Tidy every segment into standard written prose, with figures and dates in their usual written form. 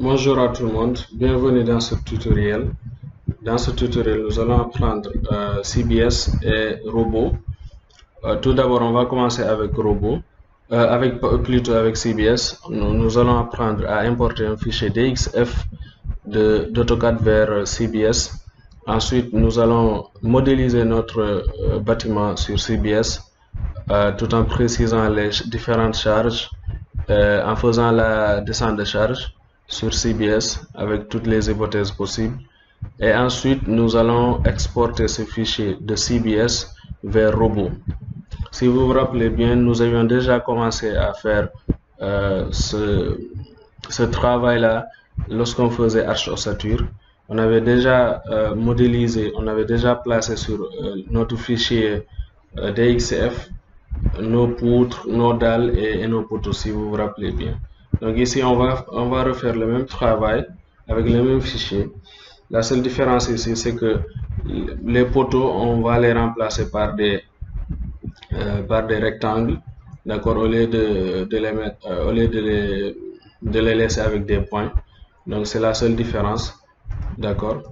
Bonjour à tout le monde, bienvenue dans ce tutoriel. Dans ce tutoriel, nous allons apprendre CBS et Robot. Tout d'abord, on va commencer avec Robot, plutôt avec CBS. Nous allons apprendre à importer un fichier DXF d'AutoCAD vers CBS. Ensuite, nous allons modéliser notre bâtiment sur CBS tout en précisant les différentes charges, en faisant la descente de charge sur CBS avec toutes les hypothèses possibles. Et ensuite, nous allons exporter ce fichier de CBS vers Robot. Si vous vous rappelez bien, nous avions déjà commencé à faire ce travail-là lorsqu'on faisait arche ossature. On avait déjà modélisé, on avait déjà placé sur notre fichier DXF nos poutres, nos dalles et nos poteaux, si vous vous rappelez bien. Donc ici, on va refaire le même travail avec le même fichier. La seule différence ici, c'est que les poteaux, on va les remplacer par des rectangles, d'accord, au lieu de les laisser avec des points. Donc c'est la seule différence, d'accord.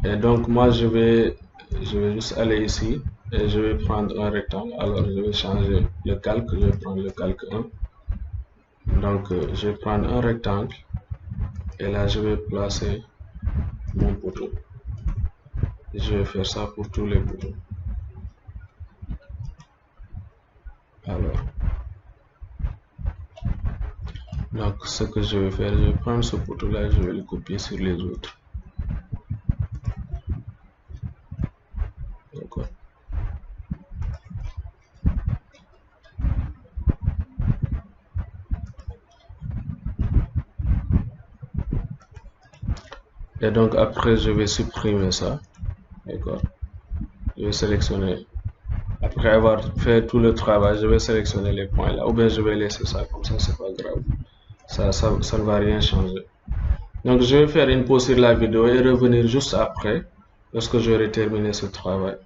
Et donc moi je vais juste aller ici et je vais prendre un rectangle. Alors je vais changer le calque, je vais prendre le calque 1. Donc je vais prendre un rectangle et là je vais placer mon poteau. Et je vais faire ça pour tous les poteaux. Alors, donc ce que je vais faire, je vais prendre ce poteau là, je vais le copier sur les autres. D'accord. Et donc après je vais supprimer ça. D'accord. Je vais sélectionner. Après avoir fait tout le travail, je vais sélectionner les points là, ou bien je vais laisser ça comme ça, c'est pas grave. Ça ne va rien changer. Donc je vais faire une pause sur la vidéo et revenir juste après, lorsque j'aurai terminé ce travail.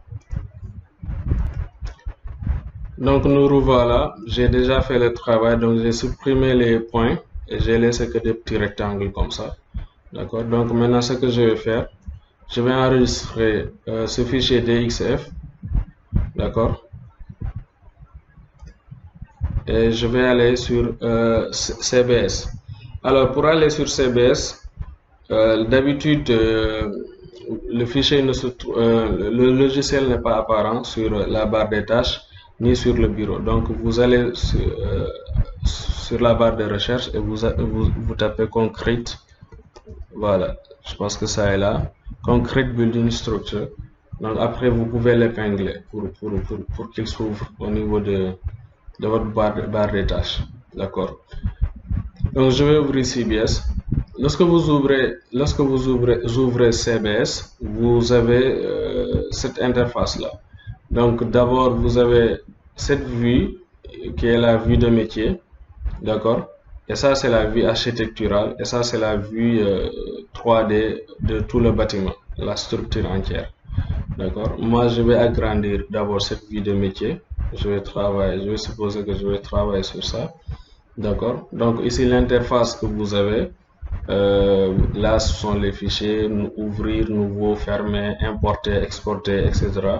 Donc nous revoilà, j'ai déjà fait le travail, donc j'ai supprimé les points et j'ai laissé que des petits rectangles comme ça. D'accord. Donc maintenant ce que je vais faire, je vais enregistrer ce fichier DXF. D'accord. Et je vais aller sur CBS. Alors pour aller sur CBS, d'habitude le fichier le logiciel n'est pas apparent sur la barre des tâches ni sur le bureau. Donc vous allez sur la barre de recherche et vous tapez Concrete. Voilà, je pense que ça est là. Concrete Building Structure. Donc après vous pouvez l'épingler pour qu'il s'ouvre au niveau de votre barre des tâches. D'accord. Donc je vais ouvrir CBS. Lorsque vous ouvrez CBS, vous avez cette interface là. Donc d'abord vous avez cette vue qui est la vue de métier, d'accord. Et ça c'est la vue architecturale et ça c'est la vue 3D de tout le bâtiment, la structure entière, d'accord. Moi je vais agrandir d'abord cette vue de métier. Je vais supposer que je vais travailler sur ça. D'accord. Donc ici l'interface que vous avez, là ce sont les fichiers, ouvrir, nouveau, fermer, importer, exporter, etc.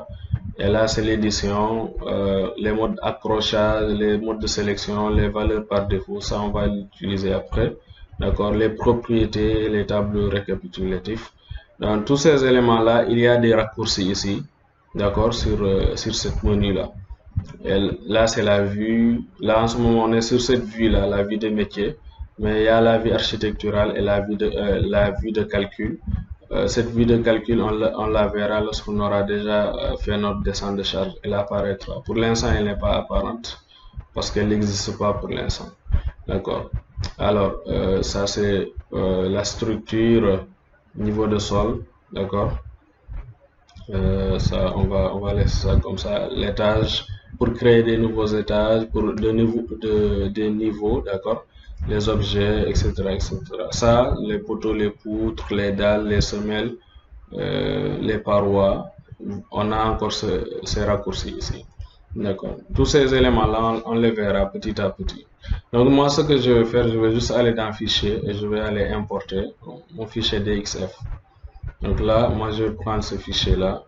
Et là c'est l'édition, les modes accrochage, les modes de sélection, les valeurs par défaut, ça on va l'utiliser après. D'accord. Les propriétés, les tableaux récapitulatifs. Dans tous ces éléments là, il y a des raccourcis ici, d'accord, sur cette menu là. Et là c'est la vue, là en ce moment on est sur cette vue là, la vue de métier, mais il y a la vue architecturale et la vue de calcul. Cette vue de calcul on la verra lorsqu'on aura déjà fait notre descente de charge, elle apparaîtra. Pour l'instant elle n'est pas apparente parce qu'elle n'existe pas pour l'instant, d'accord. Alors ça c'est la structure niveau de sol, d'accord. Ça on va laisser ça comme ça. L'étage, pour créer des nouveaux étages, pour des niveaux, d'accord, les objets, etc., etc. Ça, les poteaux, les poutres, les dalles, les semelles, les parois, on a encore ces raccourcis ici. D'accord. Tous ces éléments-là, on les verra petit à petit. Donc moi, ce que je vais faire, je vais juste aller dans Fichier et je vais aller importer mon fichier DXF. Donc là, moi, je vais prendre ce fichier-là.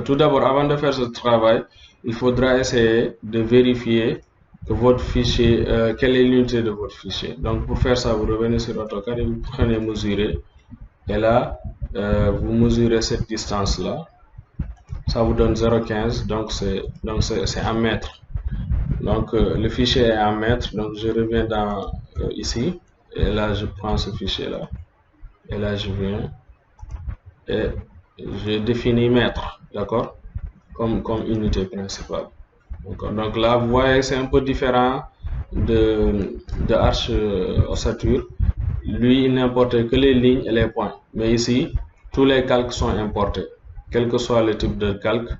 Tout d'abord, avant de faire ce travail, il faudra essayer de vérifier que votre fichier, quelle est l'unité de votre fichier. Donc pour faire ça, vous revenez sur AutoCAD et vous prenez mesurer. Et là, vous mesurez cette distance-là. Ça vous donne 0,15, donc c'est en mètres. Donc le fichier est en mètres, donc je reviens dans ici, et là je prends ce fichier-là. Et là je viens et je définis mètres, d'accord, comme unité principale. Donc là, vous voyez, c'est un peu différent de Arch ossature. Lui, il n'importe que les lignes et les points. Mais ici, tous les calques sont importés. Quel que soit le type de calque,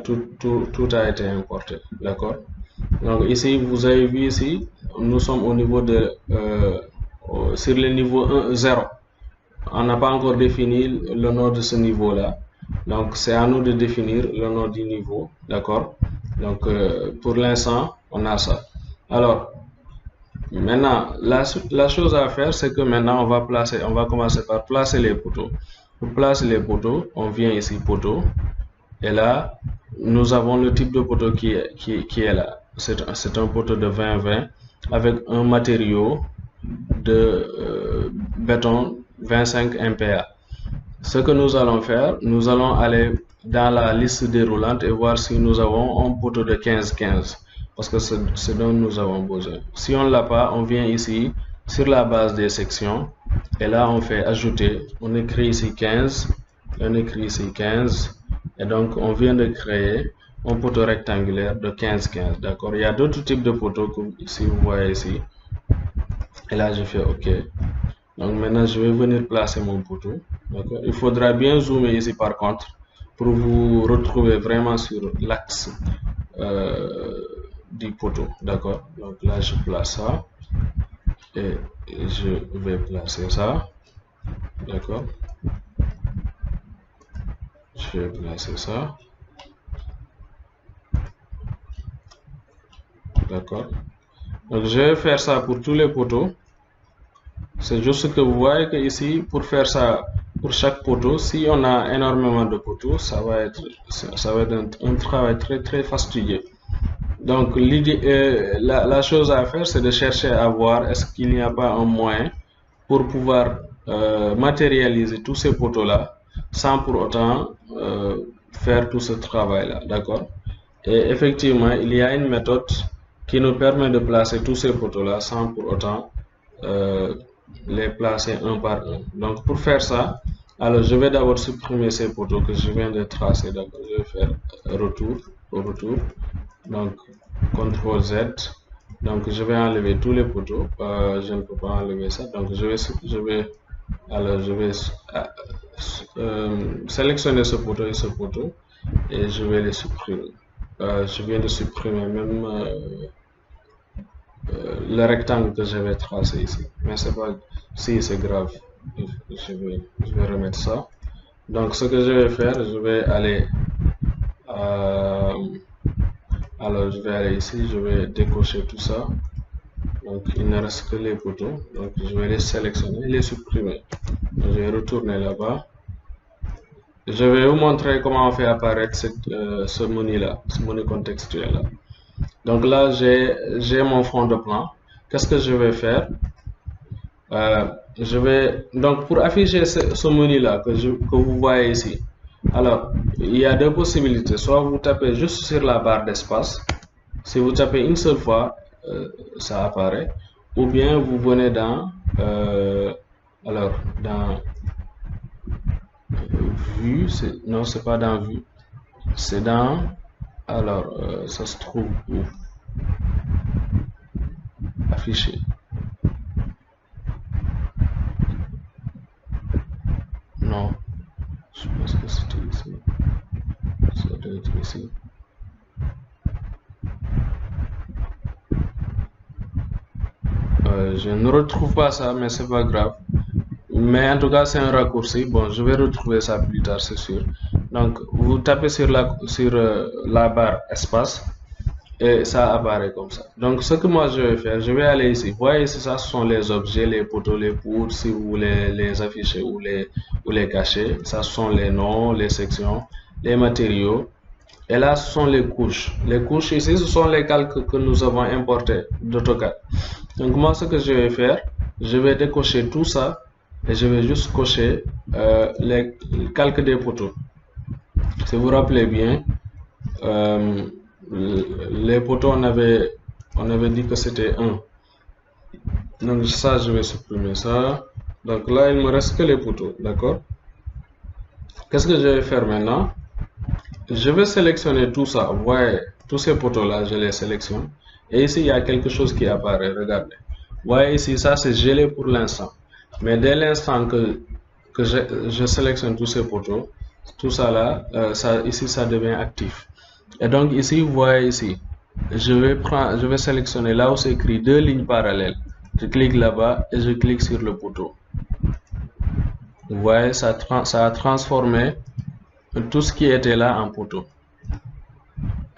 tout a été importé. D'accord? Donc ici, vous avez vu ici, nous sommes au niveau de sur le niveau 1, 0. On n'a pas encore défini le nom de ce niveau-là. Donc c'est à nous de définir le nom du niveau. D'accord? Donc pour l'instant, on a ça. Alors, maintenant, la chose à faire, c'est que maintenant, on va commencer par placer les poteaux. Pour placer les poteaux, on vient ici, poteau. Et là, nous avons le type de poteau qui est là. C'est un poteau de 20-20 avec un matériau de béton 25 MPa. Ce que nous allons faire, nous allons aller dans la liste déroulante et voir si nous avons un poteau de 15-15. Parce que c'est ce dont nous avons besoin. Si on ne l'a pas, on vient ici sur la base des sections. Et là, on fait ajouter. On écrit ici 15. On écrit ici 15. Et donc, on vient de créer un poteau rectangulaire de 15-15. D'accord? Il y a d'autres types de poteaux, comme ici, vous voyez ici. Et là, je fais OK. Donc maintenant, je vais venir placer mon poteau. Il faudra bien zoomer ici par contre pour vous retrouver vraiment sur l'axe du poteau. D'accord? Donc là, je place ça et je vais placer ça. D'accord? Je vais placer ça. D'accord? Donc je vais faire ça pour tous les poteaux. C'est juste que vous voyez que ici, pour faire ça, pour chaque poteau, si on a énormément de poteaux, ça va être un travail très fastidieux. Donc, la chose à faire, c'est de chercher à voir est-ce qu'il n'y a pas un moyen pour pouvoir matérialiser tous ces poteaux-là sans pour autant faire tout ce travail-là. D'accord? Et effectivement, il y a une méthode qui nous permet de placer tous ces poteaux-là sans pour autant les placer un par un. Donc pour faire ça, alors je vais d'abord supprimer ces poteaux que je viens de tracer. D'accord, je vais faire retour. Donc CTRL Z. Donc je vais enlever tous les poteaux. Je ne peux pas enlever ça. Donc je vais sélectionner ce poteau et ce poteau et je vais les supprimer. Je viens de supprimer même le rectangle que j'avais tracé ici, mais c'est pas si c'est grave. Je vais remettre ça. Donc ce que je vais faire, je vais aller alors je vais aller ici, je vais décocher tout ça. Donc il ne reste que les poteaux, donc je vais les sélectionner et les supprimer. Donc, je vais retourner là-bas. Je vais vous montrer comment on fait apparaître ce menu là, ce menu contextuel là. Donc là, j'ai mon fond de plan. Qu'est-ce que je vais faire? Donc pour afficher ce menu-là que vous voyez ici, alors il y a deux possibilités. Soit vous tapez juste sur la barre d'espace. Si vous tapez une seule fois, ça apparaît. Ou bien vous venez dans vue. Non, c'est pas dans vue. C'est dans ça se trouve où? Afficher. Non, je pense que c'était ici. Ça doit être ici. Je ne retrouve pas ça, mais c'est pas grave. Mais en tout cas, c'est un raccourci. Bon, je vais retrouver ça plus tard, c'est sûr. Donc, vous tapez sur la barre espace et ça apparaît comme ça. Donc, ce que moi je vais faire, je vais aller ici. Vous voyez ici, ça ce sont les objets, les poteaux, les poutres, si vous voulez les afficher ou les cacher. Ça ce sont les noms, les sections, les matériaux. Et là, ce sont les couches. Les couches ici, ce sont les calques que nous avons importés d'AutoCAD. Donc, moi, ce que je vais faire, je vais décocher tout ça et je vais juste cocher les calques des poteaux. Si vous vous rappelez bien, les poteaux, on avait dit que c'était 1. Donc ça, je vais supprimer ça. Donc là, il me reste que les poteaux, d'accord? Qu'est-ce que je vais faire maintenant? Je vais sélectionner tout ça. Vous voyez, tous ces poteaux-là, je les sélectionne. Et ici, il y a quelque chose qui apparaît, regardez. Vous voyez ici, ça c'est gelé pour l'instant. Mais dès l'instant que je sélectionne tous ces poteaux, tout ça là, ici ça devient actif. Et donc ici, vous voyez ici, je vais sélectionner là où c'est écrit 2 lignes parallèles. Je clique là-bas et je clique sur le poteau. Vous voyez, ça a transformé tout ce qui était là en poteau.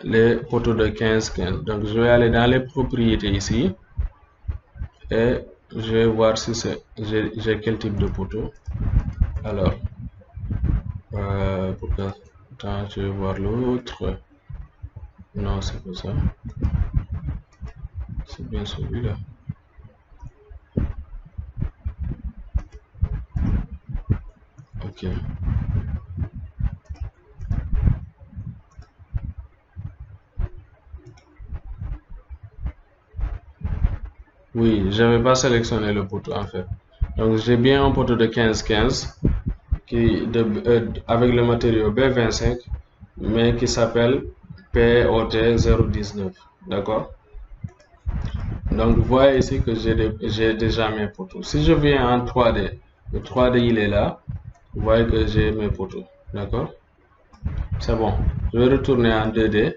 Les poteaux de 15-15. Donc je vais aller dans les propriétés ici et je vais voir si j'ai quel type de poteau. Alors, attends, je vais voir l'autre. Non, c'est pas ça. C'est bien celui-là. Ok. Oui, je n'avais pas sélectionné le poteau en fait. Donc j'ai bien un poteau de 15-15 avec le matériau B25 mais qui s'appelle POT 019. D'accord? Donc vous voyez ici que j'ai déjà mes poteaux. Si je viens en 3D, le 3D il est là. Vous voyez que j'ai mes poteaux. D'accord? C'est bon. Je vais retourner en 2D.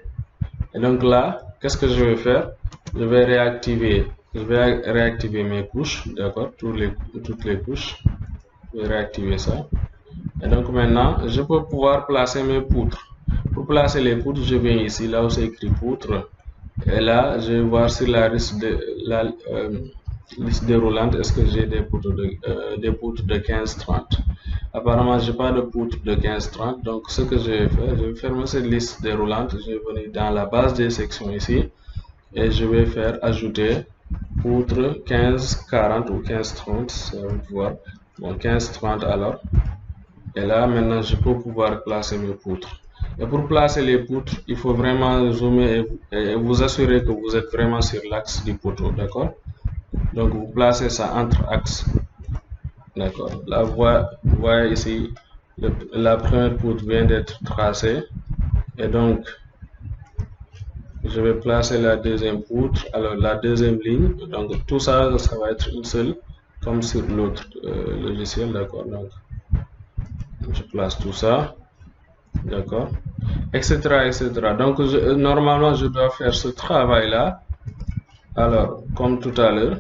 Et donc là, qu'est-ce que je vais faire? Je vais réactiver mes couches, d'accord, toutes les couches. Je vais réactiver ça. Et donc maintenant, je peux pouvoir placer mes poutres. Pour placer les poutres, je viens ici, là où c'est écrit poutre. Et là, je vais voir sur la liste déroulante, est-ce que j'ai des poutres de 15-30. Apparemment, je n'ai pas de poutres de 15-30. Donc, ce que je vais faire, je vais fermer cette liste déroulante. Je vais venir dans la base des sections ici. Et je vais faire ajouter poutre 15-40 ou 15-30. Ça va voir. Bon, 15-30 alors. Et là, maintenant, je peux pouvoir placer mes poutres. Et pour placer les poutres, il faut vraiment zoomer et vous assurer que vous êtes vraiment sur l'axe du poteau, d'accord? Donc, vous placez ça entre axes. D'accord. Là, vous voyez ici, la première poutre vient d'être tracée. Et donc, je vais placer la deuxième poutre. Alors, la deuxième ligne. Donc, tout ça, ça va être une seule, comme sur l'autre logiciel, d'accord? Donc, je place tout ça. D'accord, etc., etc. Donc normalement je dois faire ce travail là. Alors comme tout à l'heure,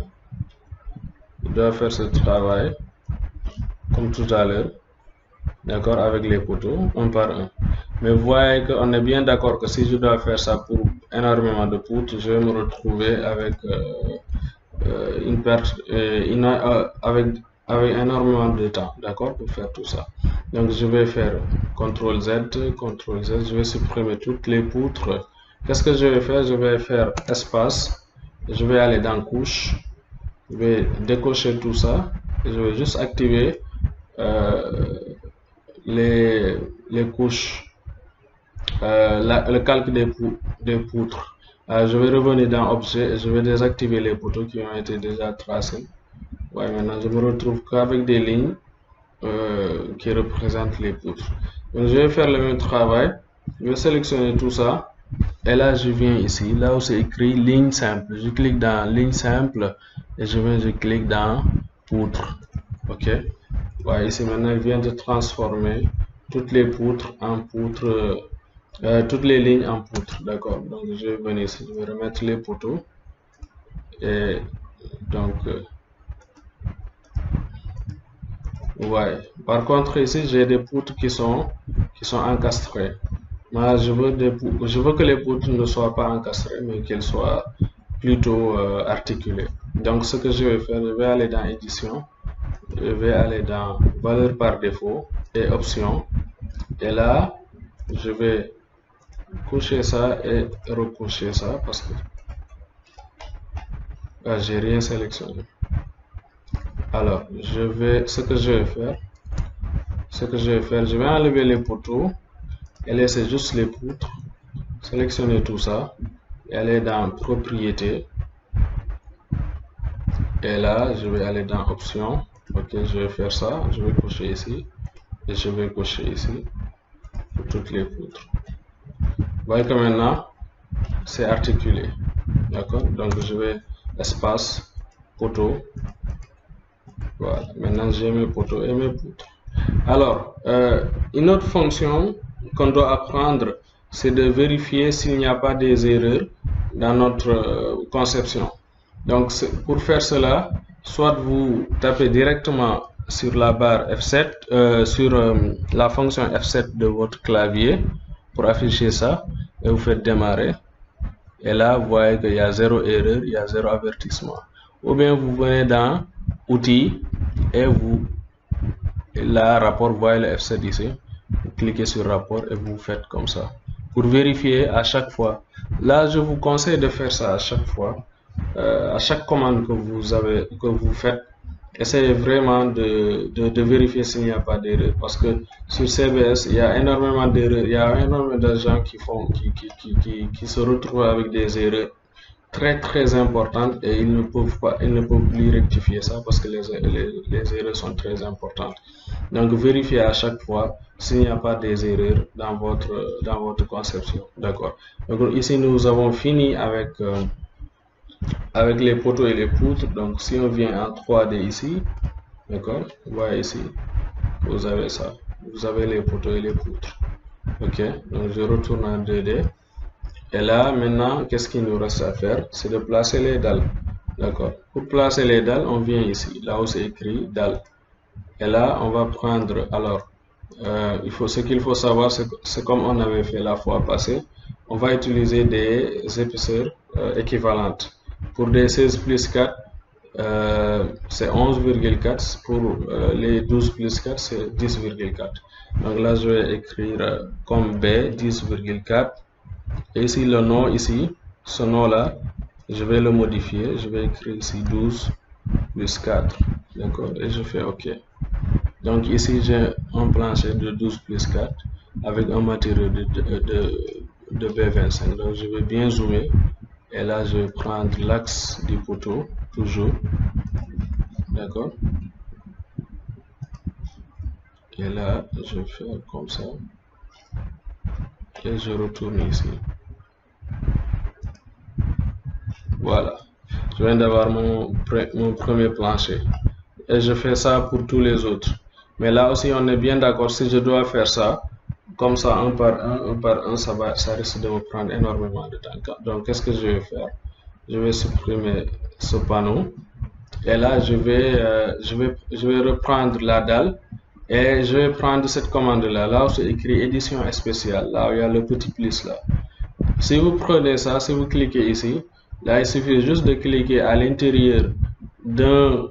je dois faire ce travail comme tout à l'heure, d'accord, avec les poteaux un par un. Mais vous voyez qu'on est bien d'accord que si je dois faire ça pour énormément de poutres, je vais me retrouver avec une perte avec énormément de temps, d'accord, pour faire tout ça. Donc je vais faire CTRL Z, CTRL Z, je vais supprimer toutes les poutres. Qu'est-ce que je vais faire? Je vais faire espace, je vais aller dans couche, je vais décocher tout ça, et je vais juste activer les couches, le calque des poutres. Je vais revenir dans objet et je vais désactiver les poteaux qui ont été déjà tracés. Ouais, maintenant je me retrouve qu'avec des lignes qui représentent les poutres. Donc je vais faire le même travail. Je vais sélectionner tout ça. Et là je viens ici, là où c'est écrit ligne simple. Je clique dans ligne simple et je clique dans poutre. Ok. Ouais, ici maintenant il vient de transformer toutes les poutres en poutres. Toutes les lignes en poutre, d'accord. Donc je vais venir ici, je vais remettre les poteaux et donc ouais. Par contre ici j'ai des poutres qui sont qui sont encastrées. Moi, je veux que les poutres ne soient pas encastrées, mais qu'elles soient plutôt articulées. Donc, ce que je vais faire, je vais aller dans Édition, je vais aller dans Valeur par défaut et Options. Et là, je vais coucher ça et recoucher ça parce que j'ai rien sélectionné. Alors, ce que je vais faire, je vais enlever les poteaux et laisser juste les poutres, sélectionner tout ça et aller dans Propriétés. Et là, je vais aller dans Options. Ok, je vais faire ça, je vais cocher ici et je vais cocher ici pour toutes les poutres. Vous voyez que maintenant, c'est articulé. D'accord? Donc, je vais espace, poteau. Voilà, maintenant j'ai mes poteaux et mes poutres. Alors, une autre fonction qu'on doit apprendre, c'est de vérifier s'il n'y a pas des erreurs dans notre conception. Donc, pour faire cela, soit vous tapez directement sur la barre F7, sur la fonction F7 de votre clavier pour afficher ça, et vous faites démarrer. Et là, vous voyez qu'il y a 0 erreur, il y a 0 avertissement. Ou bien vous venez dans Outils et là, rapport, vous voyez le F7 ici. Vous cliquez sur rapport et vous faites comme ça. Pour vérifier à chaque fois. Là, je vous conseille de faire ça à chaque fois. À chaque commande que vous faites, essayez vraiment de vérifier s'il n'y a pas d'erreur. Parce que sur CBS, il y a énormément d'erreurs. Il y a énormément de gens qui se retrouvent avec des erreurs très importantes et ils ne peuvent plus rectifier ça parce que les erreurs sont très importantes. Donc vérifiez à chaque fois s'il n'y a pas des erreurs dans votre conception. D'accord. Donc ici nous avons fini avec les poteaux et les poutres. Donc si on vient en 3D ici, d'accord, vous voyez ici, vous avez ça, vous avez les poteaux et les poutres. Ok, donc je retourne en 2D. Et là, maintenant, qu'est-ce qu'il nous reste à faire? C'est de placer les dalles. D'accord. Pour placer les dalles, on vient ici, là où c'est écrit dalles. Et là, on va prendre, alors, ce qu'il faut savoir, c'est comme on avait fait la fois passée, on va utiliser des épaisseurs équivalentes. Pour des 16 plus 4, c'est 11,4. Pour les 12 plus 4, c'est 10,4. Donc là, je vais écrire comme B, 10,4. Et ici, le nom, ici, ce nom-là, je vais le modifier. Je vais écrire ici 12 plus 4. D'accord? Et je fais OK. Donc ici, j'ai un plancher de 12 plus 4 avec un matériau de B25. Donc je vais bien zoomer. Et là, je vais prendre l'axe du poteau, toujours. D'accord? Et là, je vais faire comme ça. Et je retourne ici. Voilà. Je viens d'avoir mon premier plancher. Et je fais ça pour tous les autres. Mais là aussi, on est bien d'accord. Si je dois faire ça, comme ça, un par un, ça risque de me prendre énormément de temps. Donc, qu'est-ce que je vais faire? Je vais supprimer ce panneau. Et là, je vais reprendre la dalle. Et je vais prendre cette commande-là. Là où c'est écrit édition spéciale. Là où il y a le petit plus là. Si vous prenez ça, si vous cliquez ici, là, il suffit juste de cliquer à l'intérieur d'un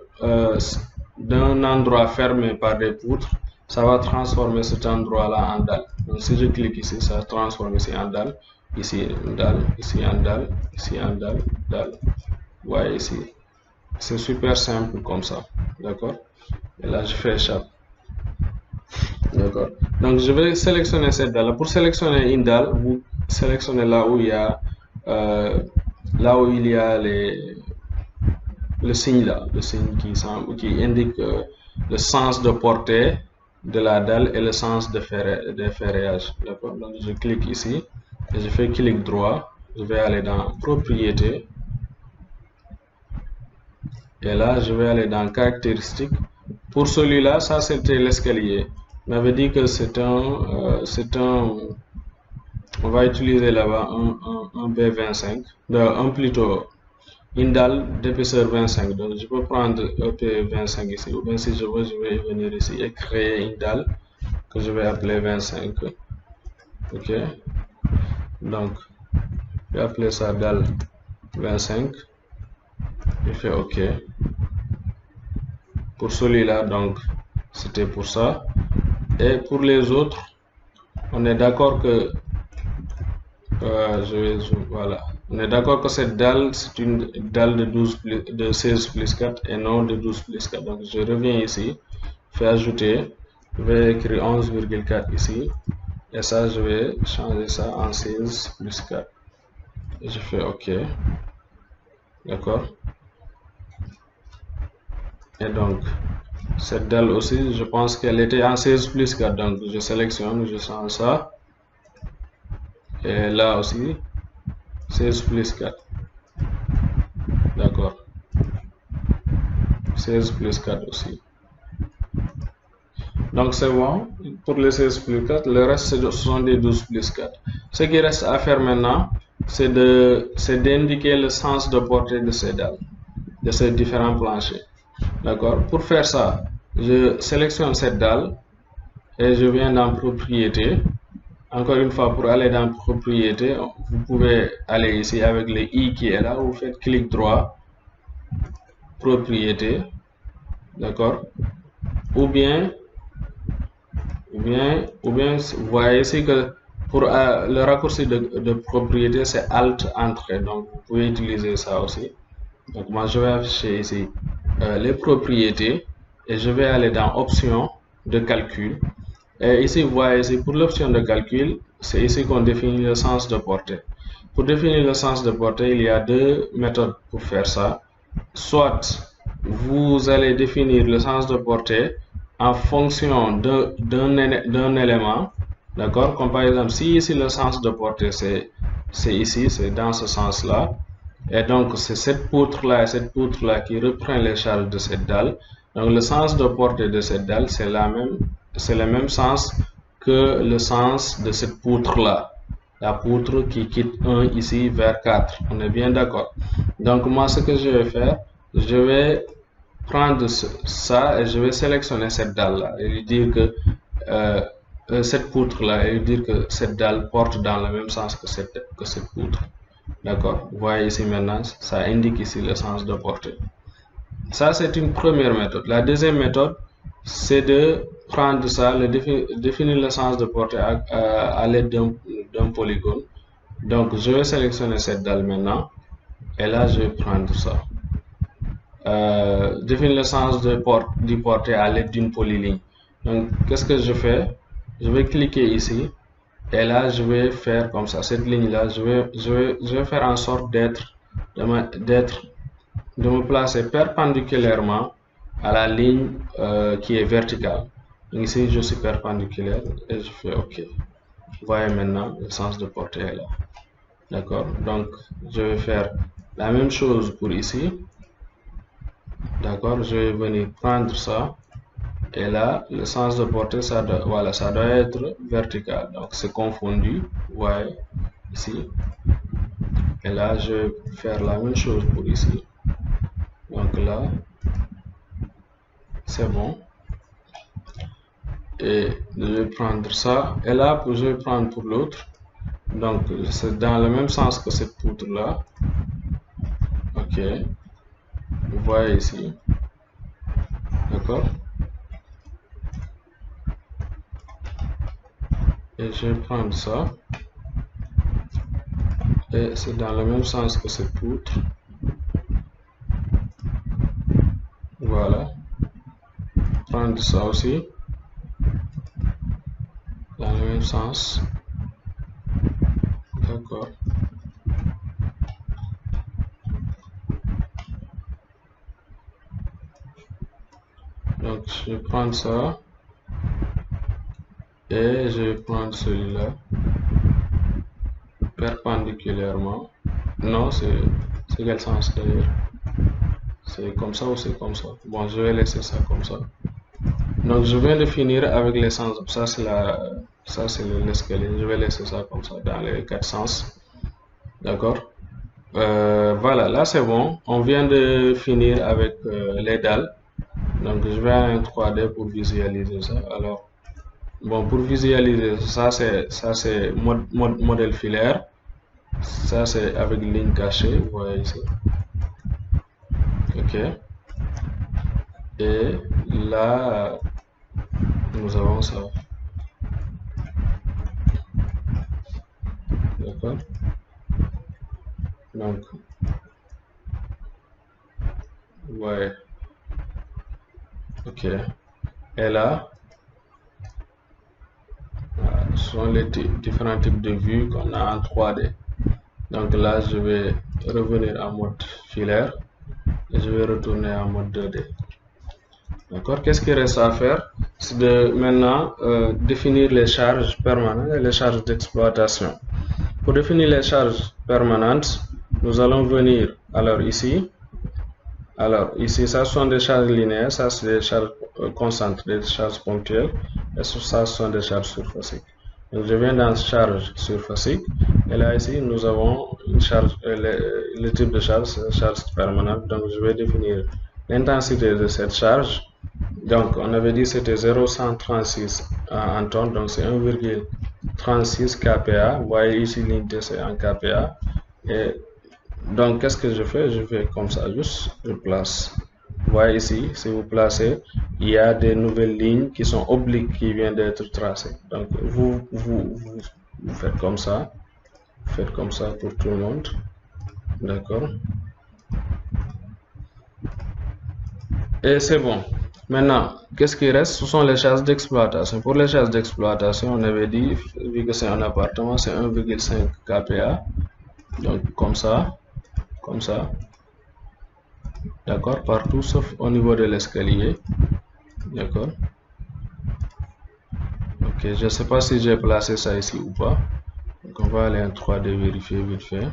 endroit fermé par des poutres. Ça va transformer cet endroit-là en dalle. Donc, si je clique ici, ça transforme ici en dalle. Ici, une dalle. Ici, en dalle. Ici, en dalle. Dalle. Vous voyez ici. C'est super simple comme ça. D'accord? Et là, je fais échappe. D'accord. Donc, je vais sélectionner cette dalle. Pour sélectionner une dalle, vous sélectionnez là où il y a le signe là, le signe qui indique le sens de portée de la dalle et le sens de ferrage. D'accord. Donc, je clique ici et je fais clic droit. Je vais aller dans Propriétés. Et là, je vais aller dans Caractéristiques. Pour celui-là, ça c'était l'escalier. On avait dit que on va utiliser là-bas un B25, plutôt une dalle d'épaisseur 25. Donc je peux prendre EP25 ici, ou bien si je veux, je vais venir ici et créer une dalle que je vais appeler 25. Ok, donc je vais appeler ça dalle 25. Je fais OK. Pour celui-là, donc c'était pour ça. Et pour les autres, on est d'accord que voilà. On est d'accord que cette dalle, c'est une dalle de 16 plus 4 et non de 12 plus 4. Donc je reviens ici, fais ajouter, je vais écrire 11,4 ici. Et ça, je vais changer ça en 16 plus 4. Et je fais OK. D'accord. Et donc, cette dalle aussi, je pense qu'elle était en 16 plus 4. Donc, je sélectionne, je change ça. Et là aussi, 16 plus 4. D'accord. 16 plus 4 aussi. Donc, c'est bon. Pour les 16 plus 4, le reste, ce sont des 12 plus 4. Ce qui reste à faire maintenant, c'est d'indiquer le sens de portée de ces dalles, de ces différents planchers. D'accord. Pour faire ça, je sélectionne cette dalle et je viens dans propriété. Encore une fois, pour aller dans propriété, vous pouvez aller ici avec le i qui est là, vous faites clic droit, propriété, d'accord, ou bien vous voyez ici que pour le raccourci de propriété, c'est alt entrée, donc vous pouvez utiliser ça aussi. Donc moi je vais afficher ici les propriétés et je vais aller dans options de calcul. Et ici, vous voyez ici, pour l'option de calcul, c'est ici qu'on définit le sens de portée. Pour définir le sens de portée, il y a deux méthodes pour faire ça. Soit vous allez définir le sens de portée en fonction d'un élément, d'accord? Comme par exemple, si ici le sens de portée c'est ici, c'est dans ce sens-là, et donc c'est cette poutre-là et cette poutre-là qui reprend les charges de cette dalle. Donc le sens de portée de cette dalle, c'est le même sens que le sens de cette poutre-là. La poutre qui quitte 1 ici vers 4. On est bien d'accord. Donc moi, ce que je vais faire, je vais prendre ça et je vais sélectionner cette dalle-là et lui dire que cette poutre-là et lui dire que cette dalle porte dans le même sens que cette poutre. D'accord. Vous voyez ici maintenant, ça indique ici le sens de portée. Ça, c'est une première méthode. La deuxième méthode, c'est de prendre ça, définir le sens de portée à l'aide d'un polygone. Donc, je vais sélectionner cette dalle maintenant. Et là, je vais prendre ça. Définir le sens du portée à l'aide d'une polyligne. Donc, qu'est-ce que je fais? Je vais cliquer ici. Et là, je vais faire comme ça. Cette ligne-là, je vais faire en sorte de me placer perpendiculairement à la ligne qui est verticale. Donc ici, je suis perpendiculaire et je fais OK. Vous voyez maintenant, le sens de portée est là. D'accord. Donc, je vais faire la même chose pour ici. D'accord. Je vais venir prendre ça. Et là, le sens de portée, ça doit être vertical. Donc, c'est confondu. Vous voyez ici. Et là, je vais faire la même chose pour ici. Donc là, c'est bon. Et je vais prendre ça. Et là, je vais prendre pour l'autre. Donc, c'est dans le même sens que cette poutre-là. OK. Vous voyez ici. D'accord. Et je vais prendre ça. Et c'est dans le même sens que cette poutre. Voilà. Prendre ça aussi. Dans le même sens. D'accord. Donc, je vais prendre ça. Et je vais prendre celui-là. Perpendiculairement. Non, c'est quel sens d'ailleurs? C'est comme ça ou c'est comme ça? Bon, je vais laisser ça comme ça. Donc, je viens de finir avec les sens. Ça, c'est l'escalier. Je vais laisser ça comme ça dans les quatre sens. D'accord. Voilà, là c'est bon. On vient de finir avec les dalles. Donc, je vais à un 3D pour visualiser ça. Alors, Bon, pour visualiser, ça c'est modèle filaire. Ça c'est avec ligne cachée, vous voyez ici. Ok. Et là, nous avons ça. D'accord. Donc, ouais. Ok. Et là, ce sont les différents types de vues qu'on a en 3D. Donc là, je vais revenir en mode filaire et je vais retourner en mode 2D. D'accord? Qu'est-ce qu'il reste à faire? C'est de maintenant définir les charges permanentes et les charges d'exploitation. Pour définir les charges permanentes, nous allons venir alors ici, ça sont des charges linéaires, ça c'est des charges constantes, des charges ponctuelles, et ça ce sont des charges surfaciques. Donc je viens dans charge surfacique, et là ici nous avons une charge, le type de charge, c'est charge permanente. Donc je vais définir l'intensité de cette charge. Donc on avait dit c'était 0,136 en tonnes, donc c'est 1,36 kPa. Vous voyez ici l'unité c'est en kPa. Et donc qu'est-ce que je fais? Je fais comme ça, juste je place. Vous voyez ici, si vous placez, il y a des nouvelles lignes qui sont obliques qui viennent d'être tracées. Donc vous faites comme ça. Faites comme ça pour tout le monde. D'accord. Et c'est bon. Maintenant, qu'est-ce qui reste? Ce sont les charges d'exploitation. Pour les charges d'exploitation, on avait dit, vu que c'est un appartement, c'est 1,5 kPa. Donc comme ça. D'accord, partout sauf au niveau de l'escalier. D'accord. Ok, je ne sais pas si j'ai placé ça ici ou pas. Donc on va aller en 3D vérifier vite fait.